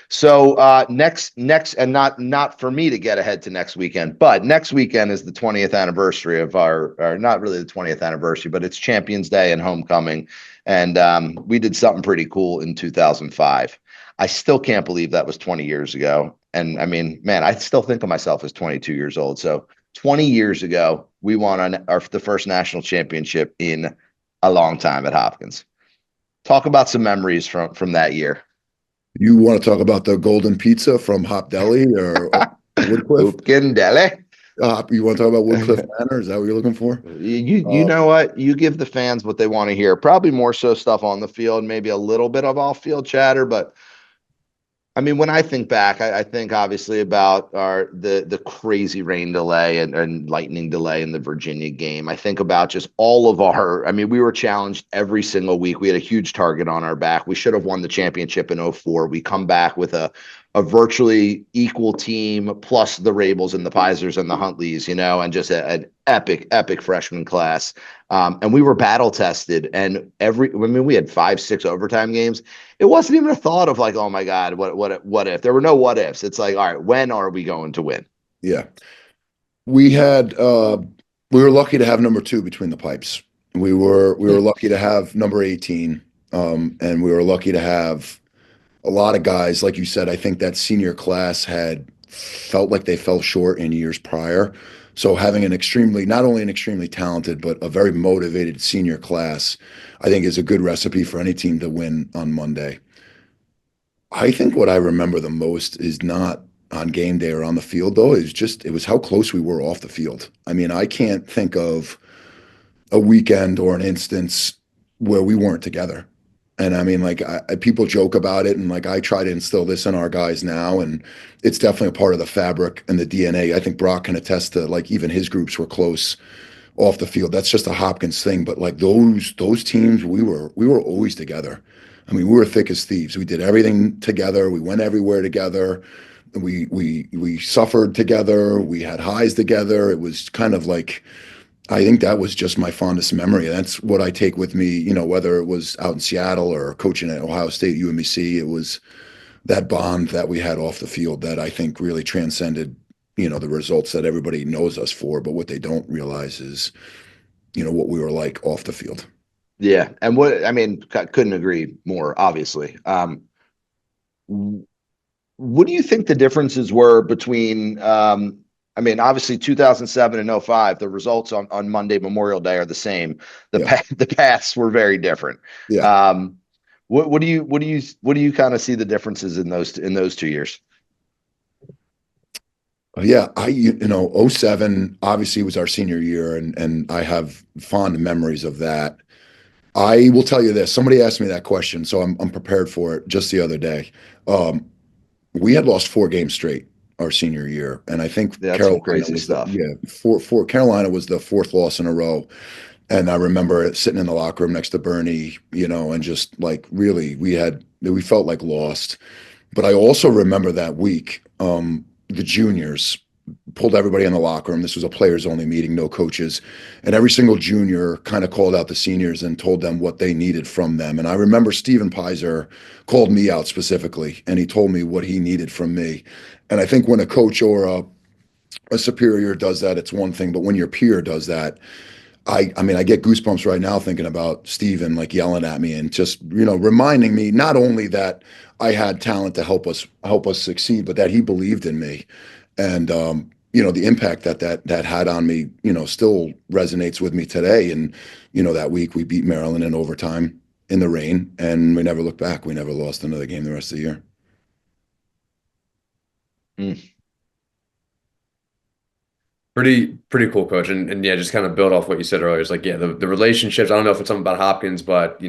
So next, and not for me to get ahead to next weekend, but next weekend is the 20th anniversary of our not really the 20th anniversary, but it's Champions Day and homecoming, and we did something pretty cool in 2005. I still can't believe that was 20 years ago. And I mean, man, I still think of myself as 22 years old. So 20 years ago, we won the first national championship in a long time at Hopkins. Talk about some memories from that year. You want to talk about the golden pizza from Hop Deli or Woodcliff? Hopkin Deli. You want to talk about Woodcliff Manor? Is that what you're looking for? You know what? You give the fans what they want to hear. Probably more so stuff on the field, maybe a little bit of off-field chatter, but I mean, when I think back, I think obviously about the crazy rain delay and lightning delay in the Virginia game. I think about just all of we were challenged every single week. We had a huge target on our back. We should have won the championship in 2004. We come back with a virtually equal team, plus the Rabels and the Pisers and the Huntleys, and just an epic freshman class. And we were battle tested, and we had 5-6 overtime games. It wasn't even a thought of like, oh my God, what if? There were no what ifs. It's like, all right, when are we going to win? Yeah. We were lucky to have number 2 between the pipes. We were lucky to have number 18. And we were lucky to have a lot of guys, like you said. I think that senior class had felt like they fell short in years prior. So having not only an extremely talented, but a very motivated senior class, I think is a good recipe for any team to win on Monday. I think what I remember the most is not on game day or on the field, though. It was how close we were off the field. I mean, I can't think of a weekend or an instance where we weren't together. And I mean, like, people joke about it, and like I try to instill this in our guys now, and it's definitely a part of the fabric and the DNA. I think Brock can attest to, like, even his groups were close off the field. That's just a Hopkins thing. But like those teams, we were always together. I mean, we were thick as thieves. We did everything together. We went everywhere together. We suffered together. We had highs together. It was kind of like, I think that was just my fondest memory. That's what I take with me, whether it was out in Seattle or coaching at Ohio State, UMBC. It was that bond that we had off the field that I think really transcended, the results that everybody knows us for, but what they don't realize is, what we were like off the field. Yeah. And couldn't agree more, obviously. What do you think the differences were between, obviously 2007 and '05, the results on Monday, Memorial Day are the same. The paths were very different. Yeah. What do you kind of see the differences in those 2 years? Yeah, '07 obviously was our senior year, and I have fond memories of that. I will tell you this. Somebody asked me that question, so I'm prepared for it just the other day. We had lost 4 games straight our senior year, and I think That's some Carolina crazy was stuff. Carolina was the 4th loss in a row. And I remember sitting in the locker room next to Bernie, and just like really we felt like lost. But I also remember that week, the juniors pulled everybody in the locker room. This was a players only meeting, no coaches. And every single junior kind of called out the seniors and told them what they needed from them. And I remember Steven Pizer called me out specifically, and he told me what he needed from me. And I think when a coach or a superior does that, it's one thing, but when your peer does that, I get goosebumps right now thinking about Steven like yelling at me and just, reminding me not only that I had talent to help us succeed, but that he believed in me. And the impact that had on me, still resonates with me today. And, that week we beat Maryland in overtime in the rain, and we never looked back. We never lost another game the rest of the year. Pretty cool, coach. And yeah, just kind of build off what you said earlier. It's like, yeah, the relationships, I don't know if it's something about Hopkins, but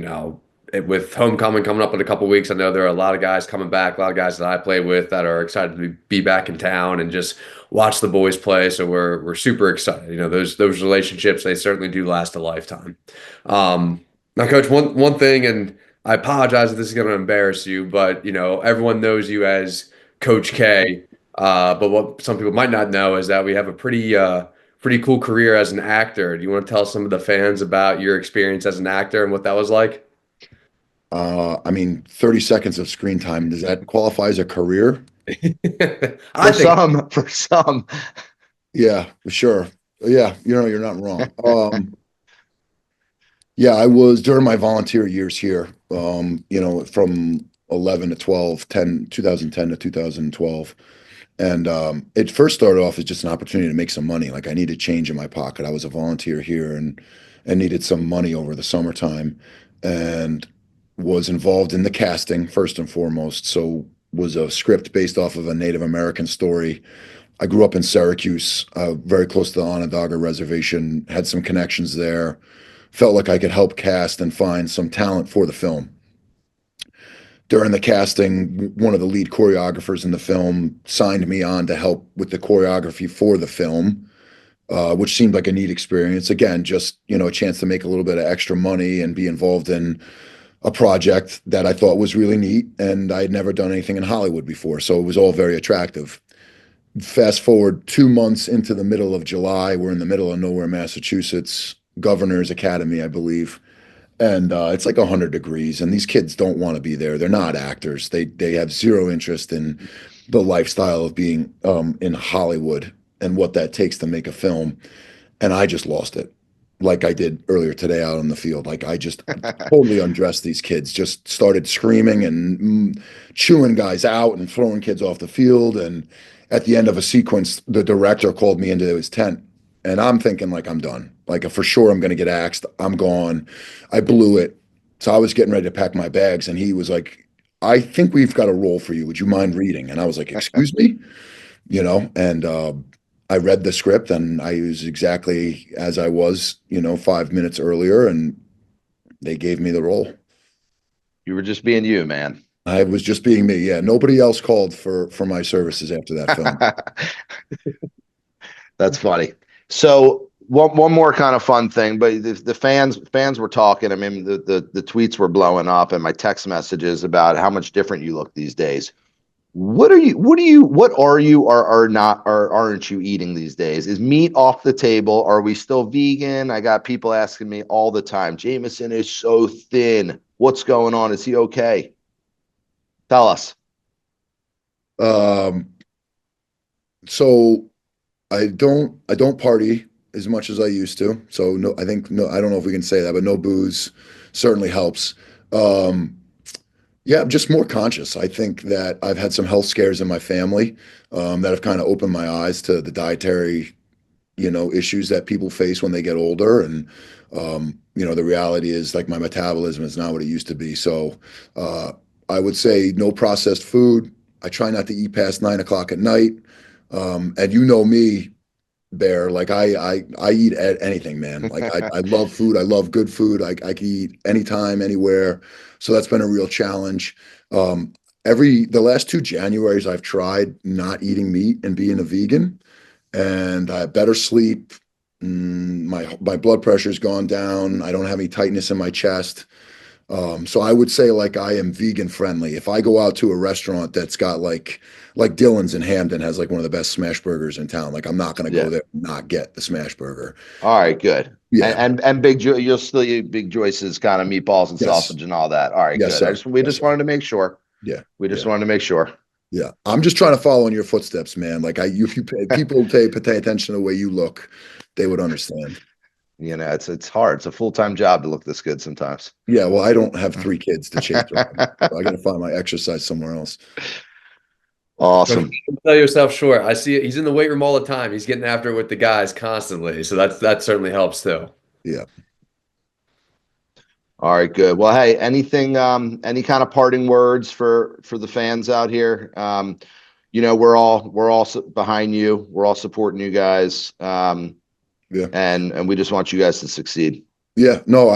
with homecoming coming up in a couple weeks, I know there are a lot of guys coming back, a lot of guys that I play with that are excited to be back in town and just watch the boys play. So we're super excited. Those relationships, they certainly do last a lifetime. Now, coach, one thing, and I apologize if this is going to embarrass you, but everyone knows you as Coach K. But what some people might not know is that we have a pretty cool career as an actor. Do you want to tell some of the fans about your experience as an actor and what that was like? 30 seconds of screen time, does that qualify as a career? For some. Yeah, for sure. Yeah, you're not wrong. Yeah, I was during my volunteer years here, from 11 to 12, 2010 to 2012. And it first started off as just an opportunity to make some money. Like I needed change in my pocket. I was a volunteer here and needed some money over the summertime, and was involved in the casting first and foremost. So was a script based off of a Native American story. I grew up in Syracuse, very close to the Onondaga Reservation, had some connections there, felt like I could help cast and find some talent for the film. During the casting, one of the lead choreographers in the film signed me on to help with the choreography for the film, which seemed like a neat experience. Again, just, a chance to make a little bit of extra money and be involved in a project that I thought was really neat. And I had never done anything in Hollywood before, so it was all very attractive. Fast forward 2 months into the middle of July, we're in the middle of nowhere, Massachusetts, Governor's Academy, I believe. And it's like 100 degrees, and these kids don't want to be there. They're not actors. They have zero interest in the lifestyle of being in Hollywood and what that takes to make a film. And I just lost it, like I did earlier today out on the field. Like I just totally undressed these kids, just started screaming and chewing guys out and throwing kids off the field. And at the end of a sequence, the director called me into his tent, and I'm thinking like I'm done. Like for sure I'm going to get axed. I'm gone. I blew it. So I was getting ready to pack my bags, and he was like, I think we've got a role for you. Would you mind reading? And I was like, excuse me? And I read the script, and I was exactly as I was, 5 minutes earlier, and they gave me the role. You were just being you, man. I was just being me. Yeah. Nobody else called for my services after that film. That's funny. So one more kind of fun thing, but the fans were talking. I mean, the tweets were blowing up, and my text messages about how much different you look these days. What are you or are not or aren't you eating these days? Is meat off the table? Are we still vegan? I got people asking me all the time. Jameson is so thin. What's going on? Is he okay? Tell us. So I don't party as much as I used to. So no, I think no, I don't know if we can say that, but no booze certainly helps. Um, yeah, I'm just more conscious. I think that I've had some health scares in my family that have kind of opened my eyes to the dietary, issues that people face when they get older. And, the reality is like my metabolism is not what it used to be. So I would say no processed food. I try not to eat past 9 o'clock at night. And you know me, Bear, like I eat anything, man. Like I love food. I love good food. I can eat anytime, anywhere. So that's been a real challenge. Um, the last 2 Januaries I've tried not eating meat and being a vegan, and I have better sleep. My blood pressure's gone down. I don't have any tightness in my chest. So I would say like I am vegan friendly. If I go out to a restaurant that's got like Dylan's in Hamden has like one of the best smash burgers in town, like I'm not going to go there and not get the smash burger. All right, good. Yeah. And you'll still eat Big Joyce's kind of meatballs and sausage and all that. All right, Yes, good. sir. We just wanted to make sure. Yeah. We just wanted to make sure. Yeah. I'm just trying to follow in your footsteps, man. Like if you people pay attention to the way you look, they would understand. It's hard. It's a full-time job to look this good sometimes. Yeah, well, I don't have 3 kids to chase around. So I got to find my exercise somewhere else. Awesome. Don't sell yourself short. I see it. He's in the weight room all the time. He's getting after it with the guys constantly. So that certainly helps too. Yeah. All right, good. Well, hey, any kind of parting words for the fans out here? We're all behind you. We're all supporting you guys. Yeah. And we just want you guys to succeed. Yeah, no,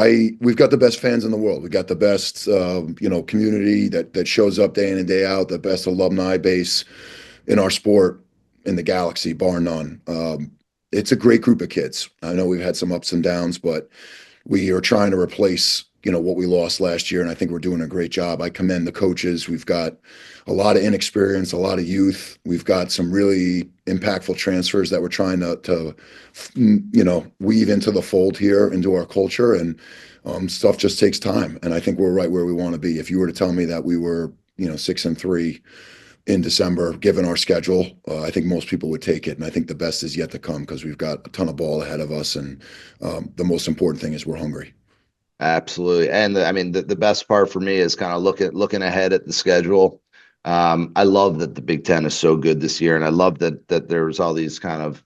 we've got the best fans in the world. We got the best, community that shows up day in and day out, the best alumni base in our sport in the galaxy, bar none. It's a great group of kids. I know we've had some ups and downs, but we are trying to replace, what we lost last year, and I think we're doing a great job. I commend the coaches. We've got a lot of inexperience, a lot of youth. We've got some really impactful transfers that we're trying to weave into the fold here, into our culture, and stuff just takes time. And I think we're right where we want to be. If you were to tell me that we were, 6-3 in December, given our schedule, I think most people would take it. And I think the best is yet to come because we've got a ton of ball ahead of us. And the most important thing is we're hungry. Absolutely. And the best part for me is kind of looking ahead at the schedule. I love that the Big Ten is so good this year. And I love that there's all these kind of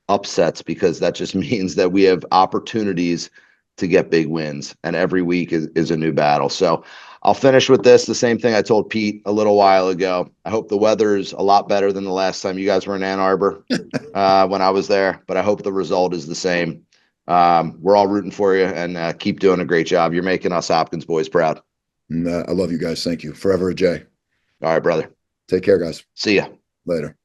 upsets because that just means that we have opportunities to get big wins. And every week is a new battle. So I'll finish with the same thing I told Pete a little while ago. I hope the weather is a lot better than the last time you guys were in Ann Arbor when I was there, but I hope the result is the same. We're all rooting for you and keep doing a great job. You're making us Hopkins boys proud. And, I love you guys. Thank you. Forever a J. All right, brother. Take care, guys. See ya. Later.